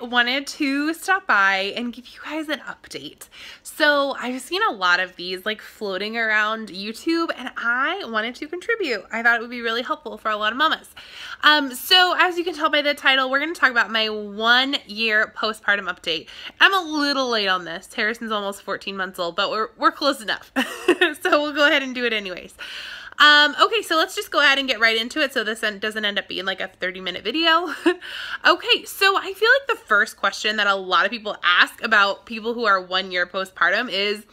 wanted to stop by and give you guys an update. So I've seen a lot of these like floating around YouTube and I wanted to contribute. I thought it would be really helpful for a lot of mamas. So as you can tell by the title, we're going to talk about my 1 year postpartum update. I'm a little late on this. Harrison's almost 14 months old, but we're close enough. So we'll go ahead and do it anyways. Okay, so let's just go ahead and get right into it so this doesn't end up being like a 30-minute video. Okay, so I feel like the first question that a lot of people ask about people who are 1 year postpartum is,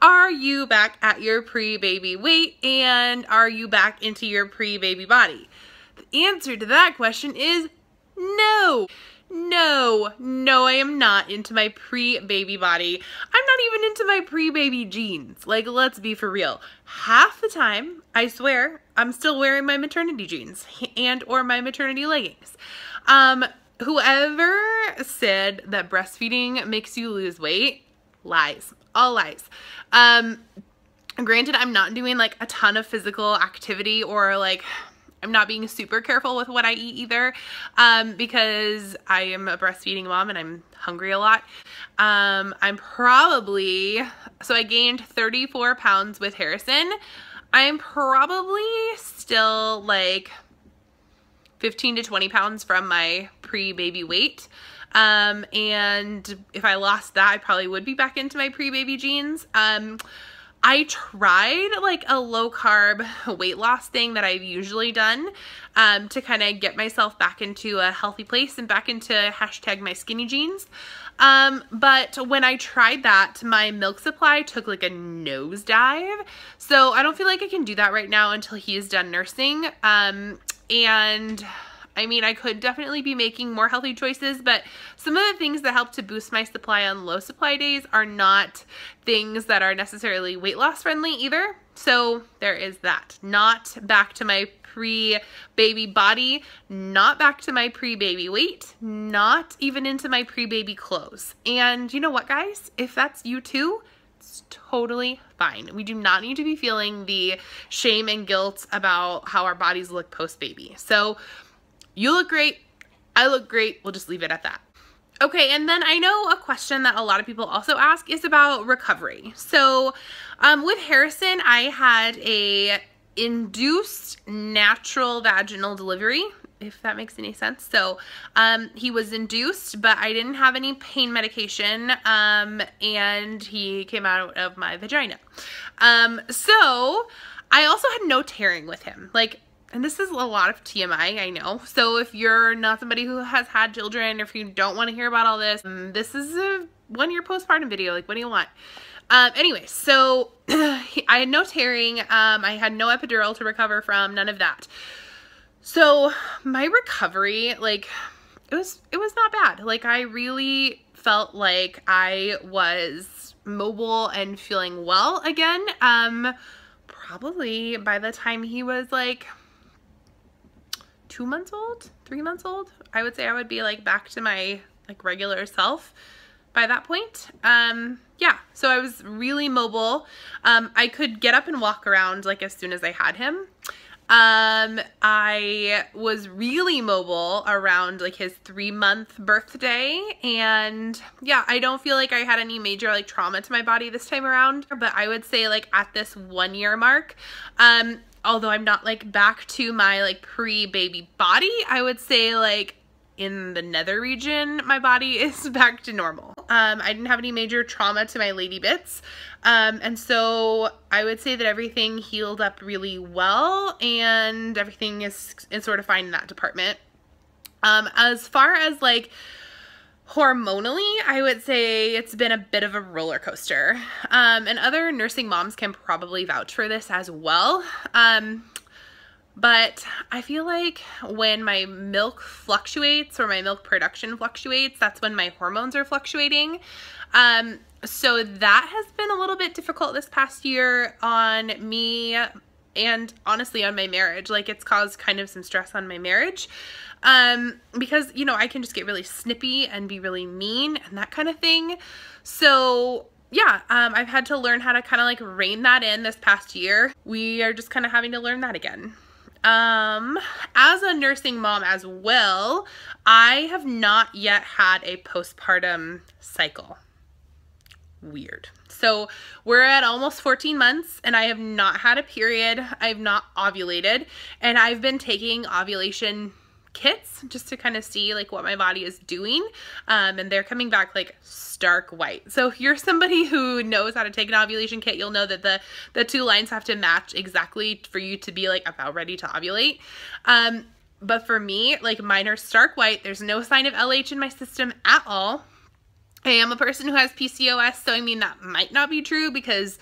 are you back at your pre-baby weight and are you back into your pre-baby body? The answer to that question is no. No, I am not into my pre-baby body. I'm not even into my pre-baby jeans. Like, let's be for real. Half the time, I swear, I'm still wearing my maternity jeans and or my maternity leggings. Whoever said that breastfeeding makes you lose weight, lies. All lies. Granted, I'm not doing like a ton of physical activity or like I'm not being super careful with what I eat either, because I am a breastfeeding mom and I'm hungry a lot. I'm probably, so I gained 34 pounds with Harrison. I'm probably still like 15 to 20 pounds from my pre-baby weight. And if I lost that, I probably would be back into my pre-baby jeans. I tried like a low carb weight loss thing that I've usually done to kind of get myself back into a healthy place and back into hashtag my skinny jeans. But when I tried that, my milk supply took like a nosedive. So I don't feel like I can do that right now until he is done nursing. And I mean, I could definitely be making more healthy choices, but some of the things that help to boost my supply on low supply days are not things that are necessarily weight loss friendly either. So there is that. Not back to my pre-baby body, not back to my pre-baby weight, not even into my pre-baby clothes. And you know what, guys? If that's you too, it's totally fine. We do not need to be feeling the shame and guilt about how our bodies look post-baby. So you look great, I look great, we'll just leave it at that. Okay, and then I know a question that a lot of people also ask is about recovery. So with Harrison, I had a induced natural vaginal delivery, if that makes any sense. So he was induced, but I didn't have any pain medication, and he came out of my vagina. So I also had no tearing with him. Like, and this is a lot of TMI, I know. So if you're not somebody who has had children, or if you don't want to hear about all this, this is a 1 year postpartum video. Like, what do you want? Anyway, so I had no tearing. I had no epidural to recover from, none of that. So my recovery, like, it was not bad. Like, I really felt like I was mobile and feeling well again. Probably by the time he was like 2 months old, 3 months old, I would say I would be like back to my like regular self by that point. Yeah, so I was really mobile. I could get up and walk around like as soon as I had him. I was really mobile around like his 3-month birthday, and yeah, I don't feel like I had any major like trauma to my body this time around, but I would say like at this 1 year mark, although I'm not like back to my like pre-baby body, I would say like in the nether region, my body is back to normal. I didn't have any major trauma to my lady bits. And so I would say that everything healed up really well and everything is sort of fine in that department. As far as like hormonally, I would say it's been a bit of a roller coaster. And other nursing moms can probably vouch for this as well. But I feel like when my milk fluctuates or my milk production fluctuates, that's when my hormones are fluctuating. So that has been a little bit difficult this past year on me and honestly on my marriage. Like, it's caused kind of some stress on my marriage. Because, you know, I can just get really snippy and be really mean and that kind of thing. So yeah, I've had to learn how to kind of like rein that in this past year. We are just kind of having to learn that again. As a nursing mom as well, I have not yet had a postpartum cycle. Weird. So we're at almost 14 months and I have not had a period. I have not ovulated, and I've been taking ovulation kits just to kind of see like what my body is doing. And they're coming back like stark white. So if you're somebody who knows how to take an ovulation kit, you'll know that the two lines have to match exactly for you to be like about ready to ovulate. But for me, like mine are stark white. There's no sign of LH in my system at all. I am a person who has PCOS, so I mean that might not be true because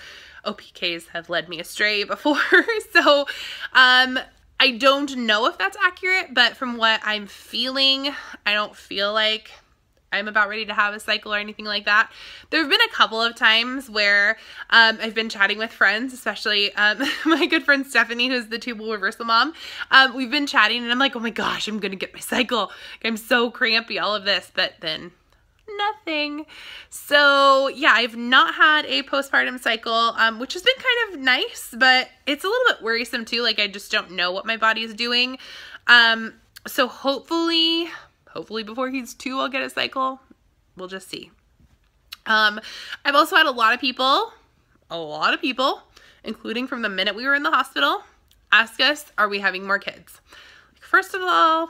OPKs have led me astray before. So I don't know if that's accurate, but from what I'm feeling, I don't feel like I'm about ready to have a cycle or anything like that. There have been a couple of times where I've been chatting with friends, especially my good friend Stephanie, who's the tubal reversal mom. We've been chatting and I'm like, oh my gosh, I'm gonna get my cycle. I'm so crampy, all of this, but then nothing. So yeah, I've not had a postpartum cycle, which has been kind of nice, but it's a little bit worrisome too. Like I just don't know what my body is doing. So hopefully before he's 2, I'll get a cycle. We'll just see. I've also had a lot of people, including from the minute we were in the hospital, ask us, are we having more kids? First of all,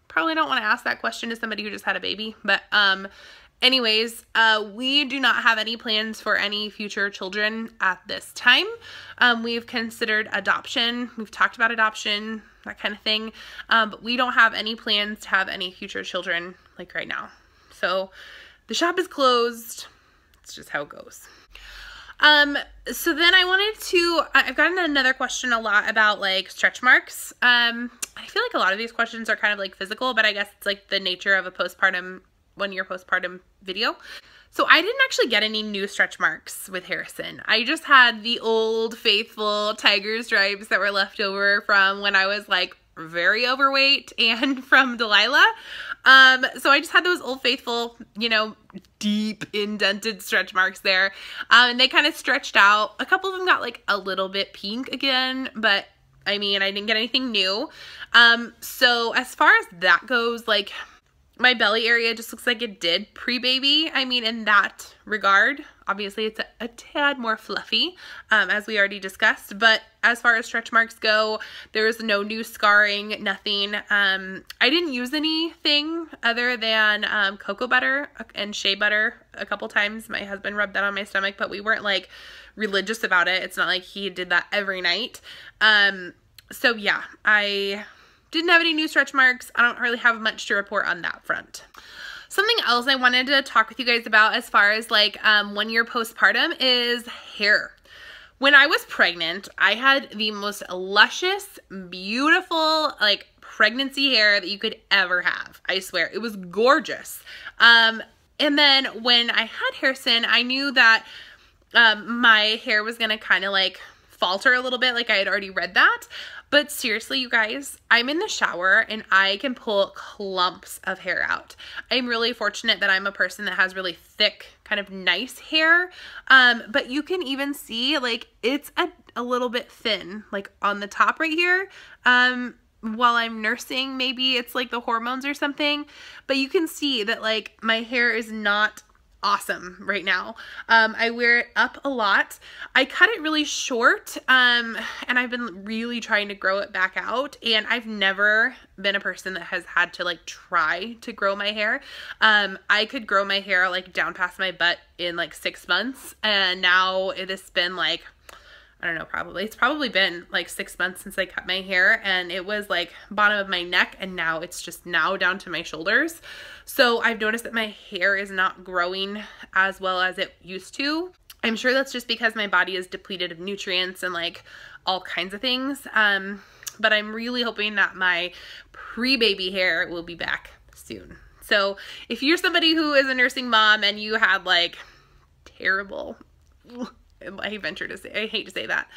probably don't want to ask that question to somebody who just had a baby, but anyways, we do not have any plans for any future children at this time. We've considered adoption. We've talked about adoption, that kind of thing, but we don't have any plans to have any future children like right now. So the shop is closed. It's just how it goes. So then I've gotten another question a lot about like stretch marks. I feel like a lot of these questions are kind of like physical, but I guess it's like the nature of a postpartum, 1-year postpartum video. So I didn't actually get any new stretch marks with Harrison. I just had the old faithful tiger stripes that were left over from when I was like very overweight and from Delilah. So I just had those old faithful, you know, deep indented stretch marks there. And they kind of stretched out. A couple of them got like a little bit pink again, but I mean, I didn't get anything new. So as far as that goes, like my belly area just looks like it did pre-baby. I mean, in that regard, obviously it's a tad more fluffy, as we already discussed, but as far as stretch marks go, there's no new scarring, nothing. I didn't use anything other than cocoa butter and shea butter a couple times. My husband rubbed that on my stomach, but we weren't like religious about it. It's not like he did that every night. So yeah, I didn't have any new stretch marks. I don't really have much to report on that front. Something else I wanted to talk with you guys about as far as like 1-year postpartum is hair. When I was pregnant, I had the most luscious, beautiful, like pregnancy hair that you could ever have. I swear, it was gorgeous. And then when I had Harrison, I knew that my hair was gonna kind of like falter a little bit, like I had already read that. But seriously, you guys, I'm in the shower and I can pull clumps of hair out. I'm really fortunate that I'm a person that has really thick, kind of nice hair. But you can even see like it's a little bit thin, like on the top right here. While I'm nursing, maybe it's like the hormones or something. But you can see that like my hair is not awesome right now. I wear it up a lot. I cut it really short, and I've been really trying to grow it back out, and I've never been a person that has had to like try to grow my hair. I could grow my hair like down past my butt in like 6 months, and now it has been like, I don't know, it's probably been like 6 months since I cut my hair, and it was like bottom of my neck, and now it's just now down to my shoulders. So I've noticed that my hair is not growing as well as it used to. I'm sure that's just because my body is depleted of nutrients and like all kinds of things. But I'm really hoping that my pre-baby hair will be back soon. So if you're somebody who is a nursing mom and you had like terrible, I hate to say that,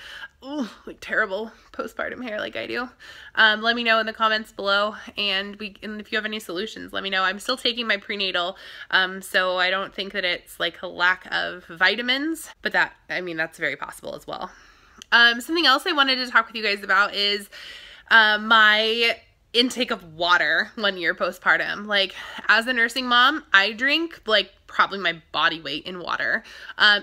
like terrible postpartum hair like I do, let me know in the comments below, and if you have any solutions, let me know. I'm still taking my prenatal, so I don't think that it's like a lack of vitamins, but that's very possible as well. Something else I wanted to talk with you guys about is my intake of water 1 year postpartum. Like, as a nursing mom, I drink like probably my body weight in water.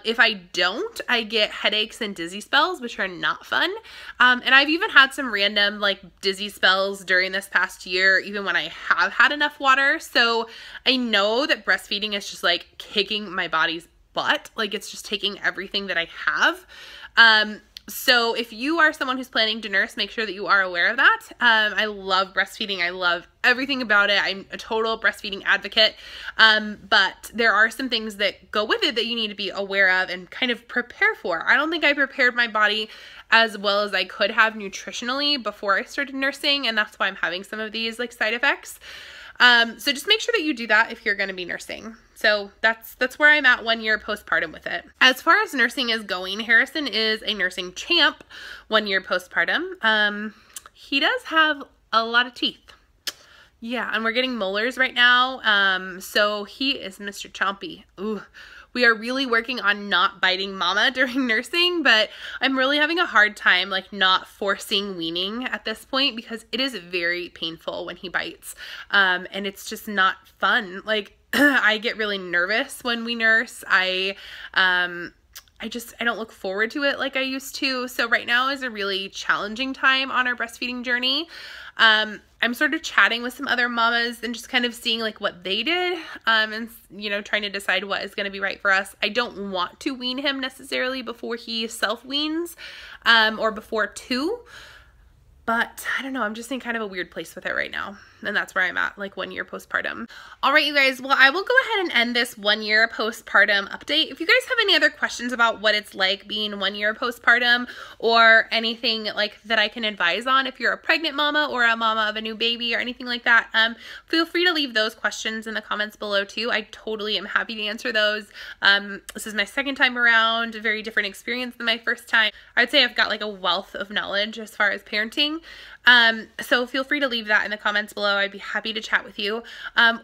If I don't, I get headaches and dizzy spells, which are not fun. And I've even had some random like dizzy spells during this past year, even when I have had enough water. So I know that breastfeeding is just like kicking my body's butt. Like, it's just taking everything that I have. So if you are someone who's planning to nurse, make sure that you are aware of that. I love breastfeeding. I love everything about it. I'm a total breastfeeding advocate. But there are some things that go with it that you need to be aware of and kind of prepare for. I don't think I prepared my body as well as I could have nutritionally before I started nursing, and that's why I'm having some of these like side effects. So just make sure that you do that if you're going to be nursing. So that's where I'm at 1 year postpartum with it. As far as nursing is going, Harrison is a nursing champ 1 year postpartum. He does have a lot of teeth. Yeah, and we're getting molars right now. So he is Mr. Chompy. Ooh. We are really working on not biting Mama during nursing, but I'm really having a hard time like not forcing weaning at this point because it is very painful when he bites. And it's just not fun. Like, I get really nervous when we nurse. I don't look forward to it like I used to. So right now is a really challenging time on our breastfeeding journey. I'm sort of chatting with some other mamas and just kind of seeing like what they did, and you know, trying to decide what is going to be right for us. I don't want to wean him necessarily before he self-weans, or before 2. But I don't know, I'm just in kind of a weird place with it right now. And that's where I'm at, like 1 year postpartum. All right, you guys, well, I will go ahead and end this 1 year postpartum update. If you guys have any other questions about what it's like being 1 year postpartum or anything like that I can advise on, if you're a pregnant mama or a mama of a new baby or anything like that, feel free to leave those questions in the comments below too. I totally am happy to answer those. This is my second time around, a very different experience than my first time. I'd say I've got like a wealth of knowledge as far as parenting. So feel free to leave that in the comments below. I'd be happy to chat with you.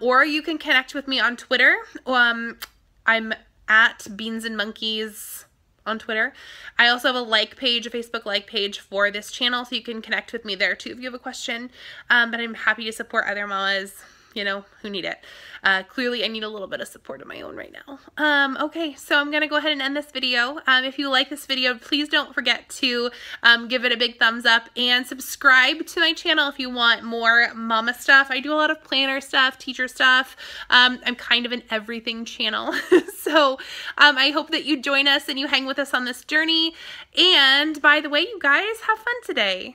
Or you can connect with me on Twitter. I'm at Beans and Monkeys on Twitter. I also have a like page, a Facebook like page for this channel, so you can connect with me there too if you have a question. But I'm happy to support other mamas, you know, who need it. Clearly I need a little bit of support of my own right now. Okay, so I'm gonna go ahead and end this video. If you like this video, please don't forget to give it a big thumbs up and subscribe to my channel if you want more mama stuff. I do a lot of planner stuff, teacher stuff. I'm kind of an everything channel. So I hope that you join us and you hang with us on this journey. And by the way, you guys, have fun today.